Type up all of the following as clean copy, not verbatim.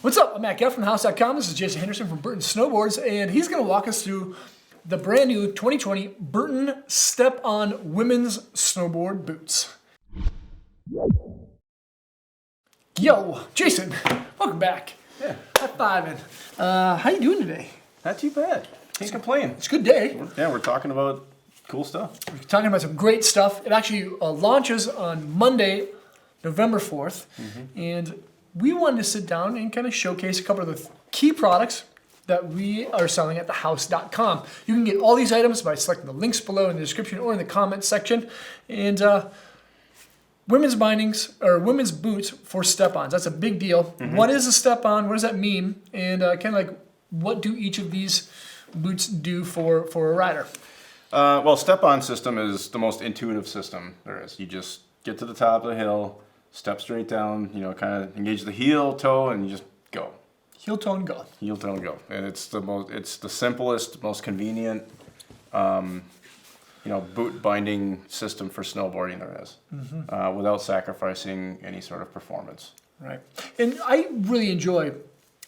What's up? I'm Matt Geff from House.com. This is Jason Henderson from Burton Snowboards, and he's going to walk us through the brand new 2020 Burton Step-On Women's Snowboard Boots. Yo, Jason, welcome back. Yeah. High-fiving. How you doing today? Not too bad. Can't complain. It's a good day. Yeah, we're talking about cool stuff. We're talking about some great stuff. It actually launches on Monday, November 4th, and we wanted to sit down and kind of showcase a couple of the key products that we are selling at thehouse.com. You can get all these items by selecting the links below in the description or in the comments section. And women's bindings or women's boots for step-ons. That's a big deal. What is a step-on? What does that mean? And kind of like what do each of these boots do for a rider? Well, step-on system is the most intuitive system there is. You just get to the top of the hill, step straight down, you know, kind of engage the heel, toe, and you just go. Heel, toe, and go. Heel, toe, and go. And it's the simplest, most convenient, boot binding system for snowboarding there is, without sacrificing any sort of performance. Right. And I really enjoy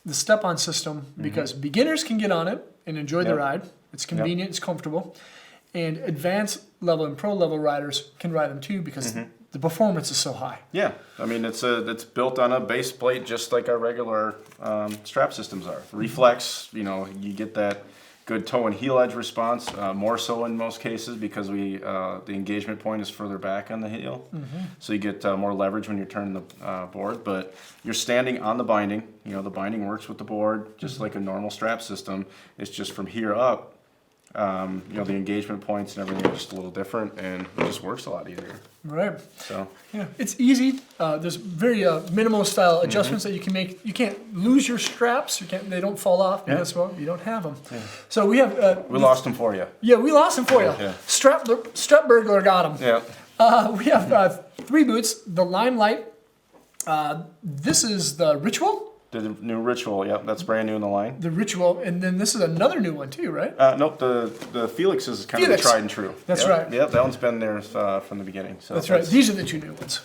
the step-on system because beginners can get on it and enjoy the ride. It's convenient, it's comfortable. And advanced level and pro level riders can ride them too because the performance is so high. Yeah, I mean it's built on a base plate just like our regular strap systems are. Reflex, you know, you get that good toe and heel edge response, more so in most cases because the engagement point is further back on the heel, so you get more leverage when you're turning the board. But you're standing on the binding. You know, the binding works with the board just like a normal strap system. It's just from here up. The engagement points and everything are just a little different, and it just works a lot easier. Right. So yeah, it's easy. There's very minimal style adjustments that you can make. You can't lose your straps. They don't fall off because well, you don't have them. Yeah. So we have. We lost them for you. Yeah, we lost them for you. Yeah. Strap burglar got them. Yeah. We have 3 boots. The Limelight. This is the Ritual. The new Ritual, yep, that's brand new in the line. The Ritual, and then this is another new one too, right? Nope, the Felix is kind of the tried and true. That's right. Yep, that one's been there from the beginning. So that's right. These are the 2 new ones.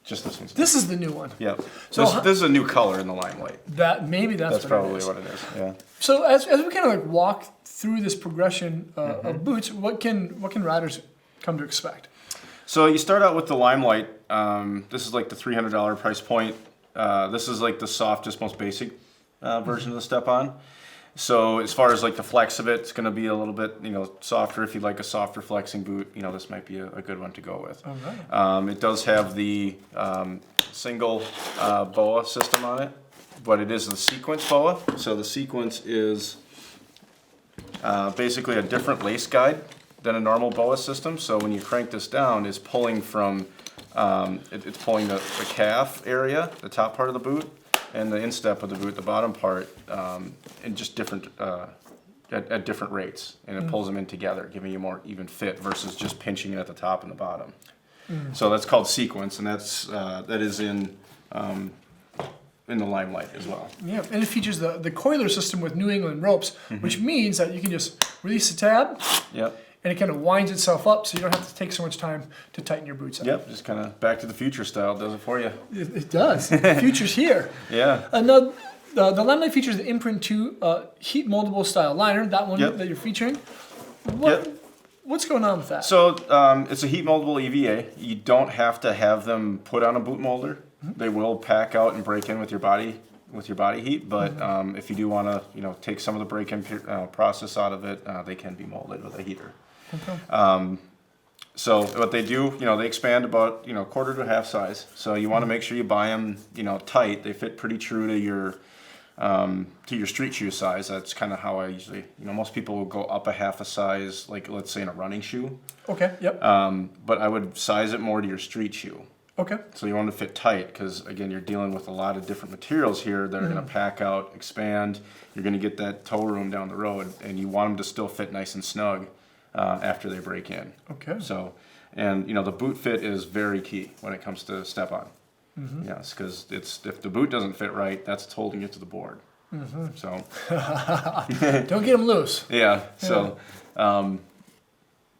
Just this one. This is the new one. Yep. So this is a new color in the Limelight. That's probably what it is. Yeah. So as we kind of like walk through this progression of boots, what can riders come to expect? So you start out with the Limelight. This is like the $300 price point. This is like the softest, most basic version of the step-on. So as far as like the flex of it, it's going to be a little bit, softer. If you like a softer flexing boot, this might be a good one to go with. All right. It does have the single boa system on it, but it is the sequence boa. So the sequence is basically a different lace guide than a normal boa system. So when you crank this down, it's pulling from it's pulling the calf area, the top part of the boot, and the instep of the boot, the bottom part, in just different at different rates, and it pulls them in together, giving you more even fit versus just pinching it at the top and the bottom. So that's called sequence, and that is in the Limelight as well. Yeah, and it features the coiler system with New England ropes, which means that you can just release the tab. Yep. And it kind of winds itself up, so you don't have to take so much time to tighten your boots up. Yep, just kind of Back to the Future style does it for you. It does. The future's here. Yeah. Now, the Limelight features the Imprint 2 heat moldable style liner, that one that you're featuring. What's going on with that? So it's a heat moldable EVA. You don't have to have them put on a boot molder. They will pack out and break in with your body heat, but if you do want to take some of the break-in process out of it, they can be molded with a heater. Okay. So what they do, they expand about quarter to half size. So you want to make sure you buy them tight. They fit pretty true to your street shoe size. That's kind of how I usually, most people will go up a half a size, like let's say in a running shoe. Okay. Yep. But I would size it more to your street shoe. Okay. So you want to fit tight because, again, you're dealing with a lot of different materials here that are going to pack out, expand. You're going to get that toe room down the road, and you want them to still fit nice and snug after they break in. Okay. So, and, the boot fit is very key when it comes to step-on. Yes, because if the boot doesn't fit right, that's holding it to the board. So. Don't get them loose. Yeah. So,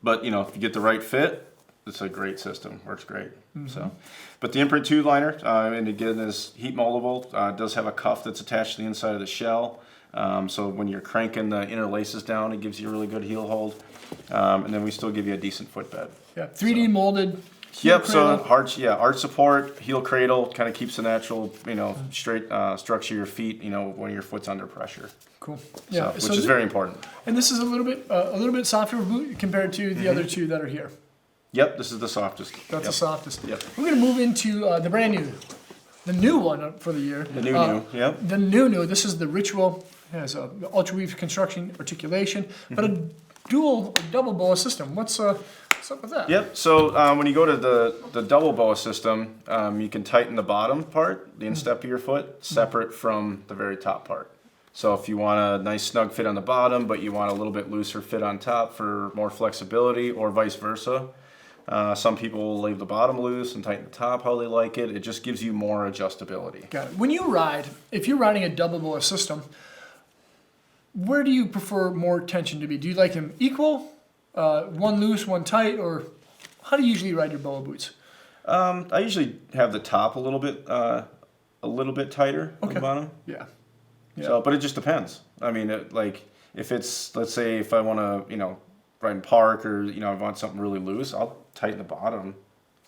but, if you get the right fit, it's a great system. Works great. So, but the Imprint 2 liner, and again, is heat moldable. It does have a cuff that's attached to the inside of the shell. So when you're cranking the inner laces down, it gives you a really good heel hold. And then we still give you a decent footbed. Yeah, 3D molded. Yep. So arch support, heel cradle, kind of keeps the natural, straight structure of your feet, when your foot's under pressure. Cool. Yeah, which is very important. And this is a little bit softer boot compared to the other two that are here. Yep. This is the softest. That's the softest. Yep. We're gonna move into the new one for the year. The new. Yep. The new. This is the Ritual. It has a ultra weave construction articulation, but a double boa system. What's up with that? Yep. So when you go to the double boa system, you can tighten the bottom part, the instep of your foot, separate from the very top part. So if you want a nice snug fit on the bottom, but you want a little bit looser fit on top for more flexibility, or vice versa. Some people will leave the bottom loose and tighten the top how they like it. It just gives you more adjustability. Got it. When you ride, if you're riding a double boa system, where do you prefer more tension to be? Do you like them equal, one loose, one tight, or how do you usually ride your boa boots? I usually have the top a little bit tighter on the bottom. Yeah. So, but it just depends. I mean, if it's, let's say, if I want to, ride in park, or I want something really loose, I'll tighten the bottom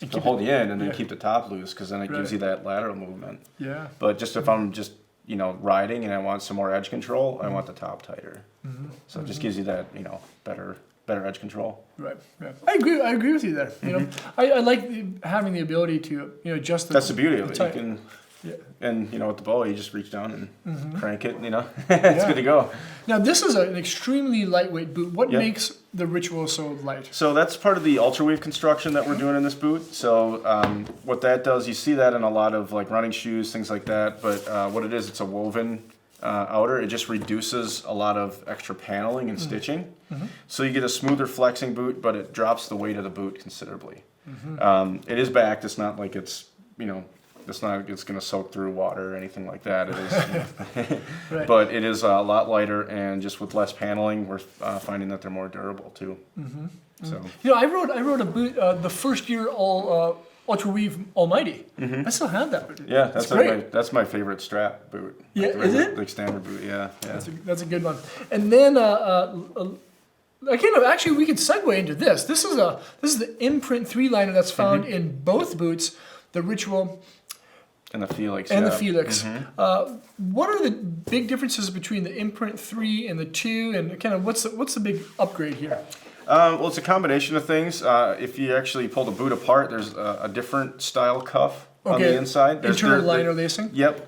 to hold the end, and then keep the top loose, because then it gives you that lateral movement. Yeah. But just if I'm just riding and I want some more edge control, I want the top tighter. So it just gives you that better edge control. Right. Yeah. I agree with you there. I like having the ability to adjust. That's the beauty of it. You can. Yeah. And with the boa, you just reach down and crank it. It's good to go. Now this is an extremely lightweight boot. What makes the Ritual so light? So that's part of the ultra weave construction that we're doing in this boot. So what that does, you see that in a lot of running shoes, things like that. But what it is, it's a woven outer. It just reduces a lot of extra paneling and stitching. So you get a smoother flexing boot, but it drops the weight of the boot considerably. It is backed. It's not like it's it's going to soak through water or anything like that. It is, Right. But it is a lot lighter, and just with less paneling, we're finding that they're more durable too. So I rode a boot the first year Ultra Weave Almighty. I still have that boot. Yeah, that's my favorite strap boot. Yeah, is it? Like standard boot. Yeah. That's a good one. And then actually we could segue into this. This is the Imprint 3 liner that's found in both boots, the Ritual and the Felix. And the Felix. What are the big differences between the Imprint 3 and the 2, and kind of what's the big upgrade here? Well, it's a combination of things. If you actually pull the boot apart, there's a different style cuff on the inside. Internal liner lacing? Yep.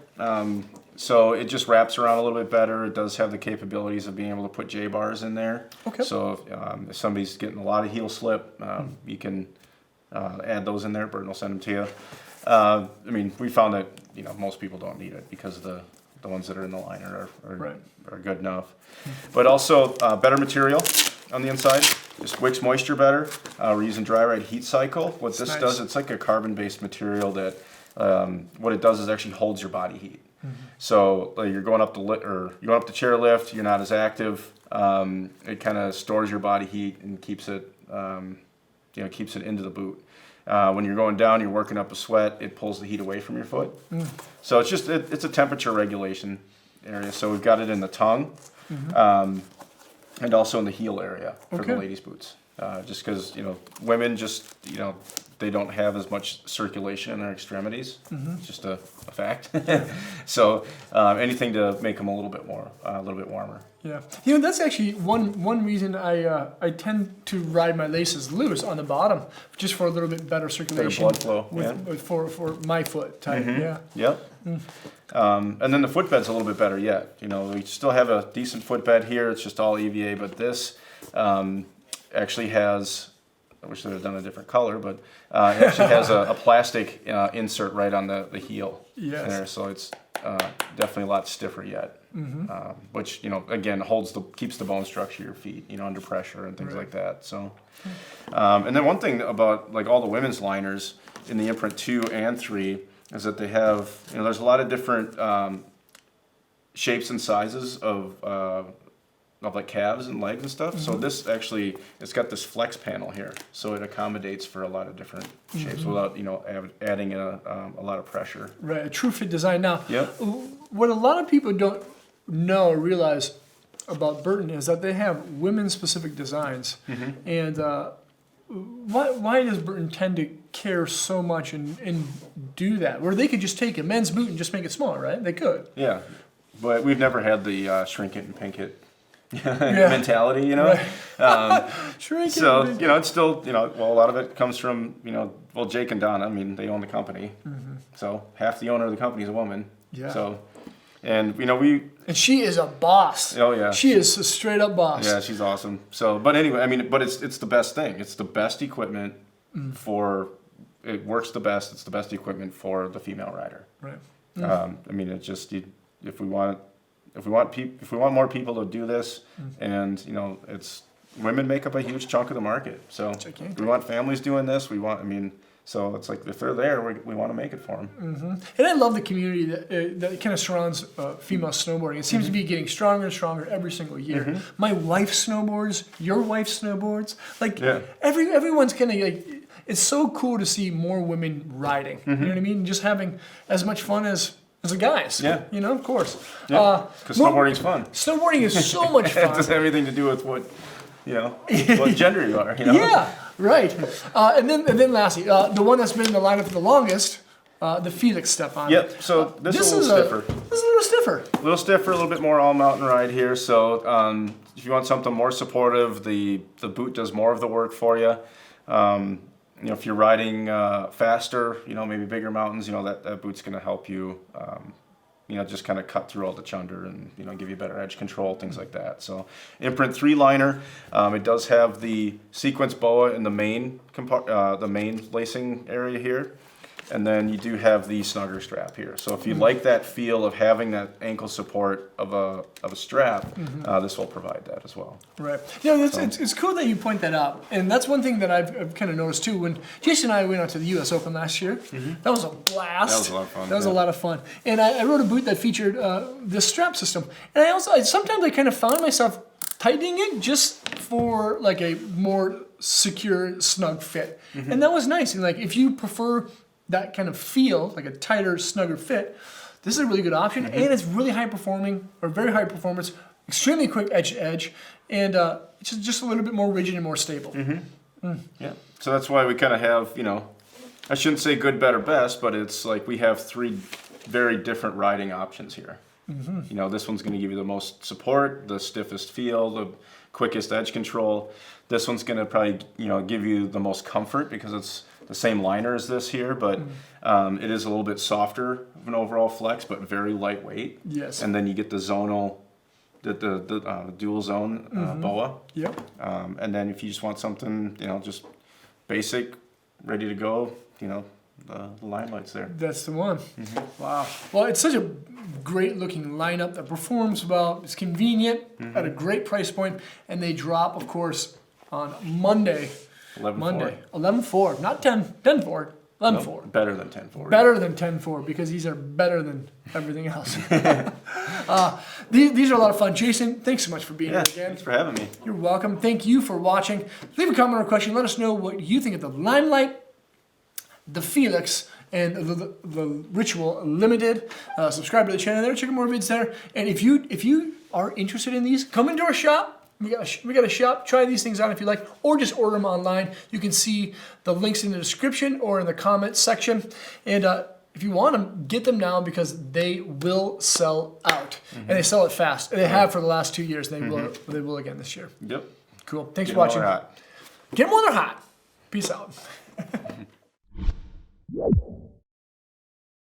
So it just wraps around a little bit better. It does have the capabilities of being able to put J-bars in there. Okay. So if somebody's getting a lot of heel slip, you can add those in there. Burton will send them to you. We found that most people don't need it, because the ones that are in the liner are good enough. But also better material on the inside. Just wicks moisture better. We're using dry ride heat cycle. What this does, it's like a carbon-based material that what it does is actually holds your body heat. So you're going up the chairlift, you're not as active. It kind of stores your body heat and keeps it into the boot. When you're going down, you're working up a sweat, it pulls the heat away from your foot. So it's just it's a temperature regulation area. So we've got it in the tongue, and also in the heel area for the ladies' boots. Just because women they don't have as much circulation in their extremities. It's just a fact. So anything to make them a little bit warmer. Yeah, that's actually one reason I tend to ride my laces loose on the bottom, just for a little bit better circulation. Better blood flow. For my foot type. Yeah. Yep. And then the footbed's a little bit better yet. We still have a decent footbed here. It's just all EVA, but this actually has. I wish they had done a different color, but it actually has a plastic insert right on the heel there, so it's definitely a lot stiffer yet. Which again keeps the bone structure of your feet under pressure and things like that. So, and then one thing about all the women's liners in the Imprint 2 and 3 is that they have there's a lot of different shapes and sizes of like calves and legs and stuff. So this actually, it's got this flex panel here, so it accommodates for a lot of different shapes without adding in a lot of pressure. Right, a true fit design. Now, Yep. what a lot of people don't know or realize about Burton is that they have women-specific designs, and why does Burton tend to care so much and do that? Where they could just take a men's boot and just make it smaller, right? They could. Yeah, but we've never had the shrink it and pink it mentality, you know. Right. Shrink it. So it's still well, a lot of it comes from well, Jake and Donna. I mean, they own the company, so half the owner of the company is a woman. Yeah. So, and and she is a boss. Oh yeah. She is a straight up boss. Yeah, she's awesome. So, but anyway, I mean, but it's the best thing. It's the best equipment for. It works the best. It's the best equipment for the female rider. Right. I mean, it's just if we want more people to do this, and it's women make up a huge chunk of the market. So we want families doing this. So it's like if they're there, we want to make it for them. And I love the community that kind of surrounds female snowboarding. It seems to be getting stronger and stronger every single year. My wife snowboards. Your wife snowboards. Like everyone's kind of like. It's so cool to see more women riding. You know what I mean? Just having as much fun as the guys. Yeah. Of course. Yeah. Because snowboarding's fun. Snowboarding is so much fun. It doesn't have anything to do with what gender you are. Yeah. Right. And then lastly, the one that's been in the lineup for the longest, the Felix step on. Yep. So this is a little stiffer. This is a little stiffer. A little stiffer, a little bit more all mountain ride here. So if you want something more supportive, the boot does more of the work for you. If you're riding faster, maybe bigger mountains, that boot's going to help you, just kind of cut through all the chunder and, give you better edge control, things like that. So Imprint 3-liner, it does have the sequence boa in the main lacing area here. And then you do have the snugger strap here. So if you like that feel of having that ankle support of a strap, this will provide that as well. Right. It's cool that you point that out. And that's one thing that I've kind of noticed too. When Jason and I went out to the U.S. Open last year, that was a blast. That was a lot of fun. That was a lot of fun. And I rode a boot that featured this strap system. And sometimes I kind of found myself tightening it just for like a more secure, snug fit. And that was nice. And like if you prefer that kind of feel, like a tighter, snugger fit, this is a really good option, and it's really high performing, or very high performance, extremely quick edge to edge, and it's just a little bit more rigid and more stable. Yeah, so that's why we kind of have, I shouldn't say good, better, best, but it's like we have 3 very different riding options here. This one's going to give you the most support, the stiffest feel, the quickest edge control. This one's going to probably, give you the most comfort because it's the same liner as this here, but it is a little bit softer of an overall flex, but very lightweight. Yes. And then you get the zonal, the dual zone boa. Yep. And then if you just want something, just basic, ready to go, the Limelight's there. That's the one. Wow. Well, it's such a great looking lineup that performs well. It's convenient at a great price point, and they drop, of course, on Monday. 11/4, not 10/4, 11/4. Better than 10/4. Better than 10/4 because these are better than everything else. These are a lot of fun. Jason, thanks so much for being here again. Thanks for having me. You're welcome. Thank you for watching. Leave a comment or question. Let us know what you think of the Limelight, the Felix, and the Ritual Limited. Subscribe to the channel there. Check out more vids there. And if you are interested in these, come into our shop. We got a shop. Try these things out if you like, or just order them online. You can see the links in the description or in the comments section. And if you want them, get them now because they will sell out, and they sell it fast. And they have for the last 2 years. And they will again this year. Yep. Cool. Thanks for watching. Get them while they're hot. Get them while they're hot. Peace out.